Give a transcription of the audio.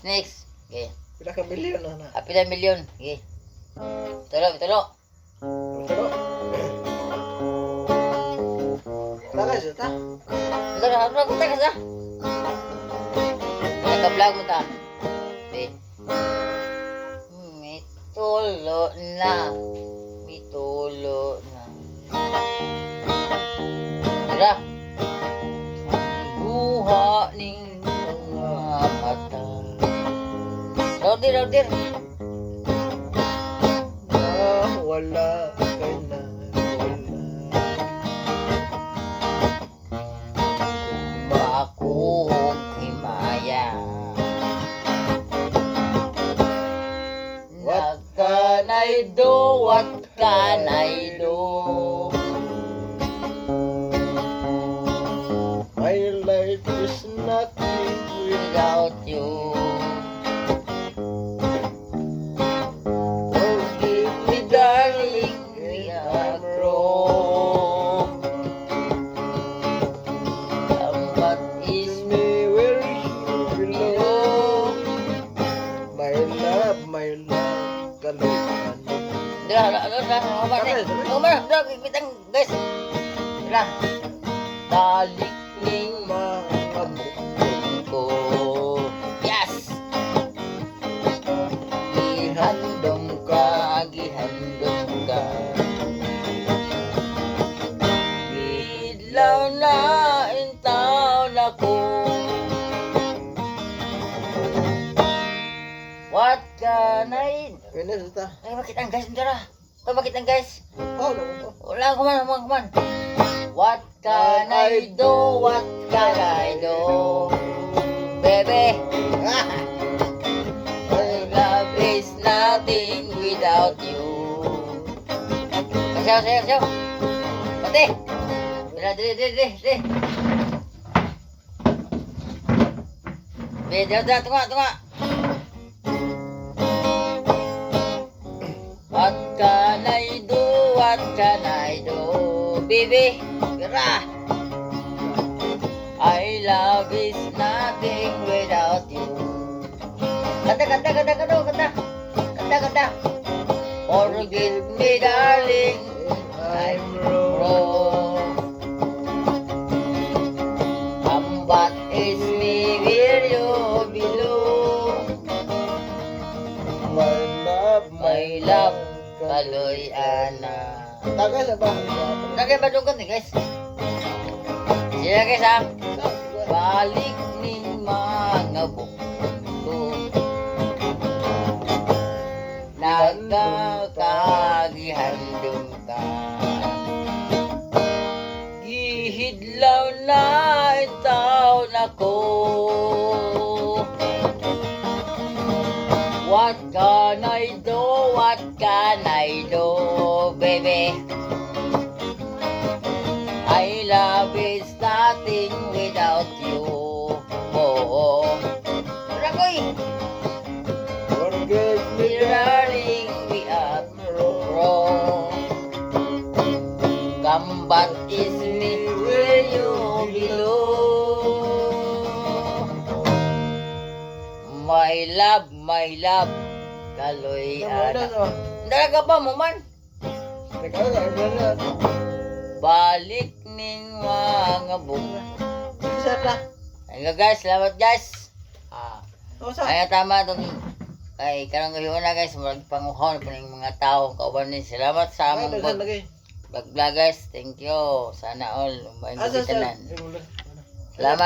Next. Okay. Pila ka milyon na. Pila milyon. Okay. Tulo. Tulo. Taka siya ta. Ano ko tayo sa? Nagka-vlog mo ta. Okay. May tulo na. Tara. Buha ning mga mata. Raudir. Wala kay na wala. Makuhog himaya. Nagkanay do at kanay do. My life is nothing Without you. Forgive me, Darling, we are grown. But is me where you belong. My love, kaloyan. guys. Dira. Balik ning Mga bukong ko. Yes. Gihandom ka. Idlaw na intaw na ko. What can I... Ini sudah. Ay, bakit ang guys? Dara. Ito, bakit ang guys? Oh, naman. Wala, kuman. What can I do? What can I do? Baby, my love is nothing without you. Sayaw. Pati. Dili. Dili, tunga. What can I do? What can I do? Baby, Kira. I love is nothing without you. Kanta. Forgive me, darling. I'm wrong. Wrong. But is me where you belong. My love, kaloy ana. Taga sa ba? Tagay ba doon ni guys? Sila guys ha. Balik ning mga bukto. Nagkakagihandong ka. Gihidlaw na itaw na ko. What can I do? What can I do, baby? I love is nothing without you. Oh. Ragoy! Forgive me, Darling, we are wrong. Gambat is me where you belong. My love, kaloy ana. Dalaga pa mo man. Balik ning mga bunga. Ayun guys, salamat guys. Ay tama itong ay karang gayon na guys, magpanguhon po ng mga tao kauban ni. Salamat sa among vlog guys. Thank you. Sana all maingit tanan. Salamat.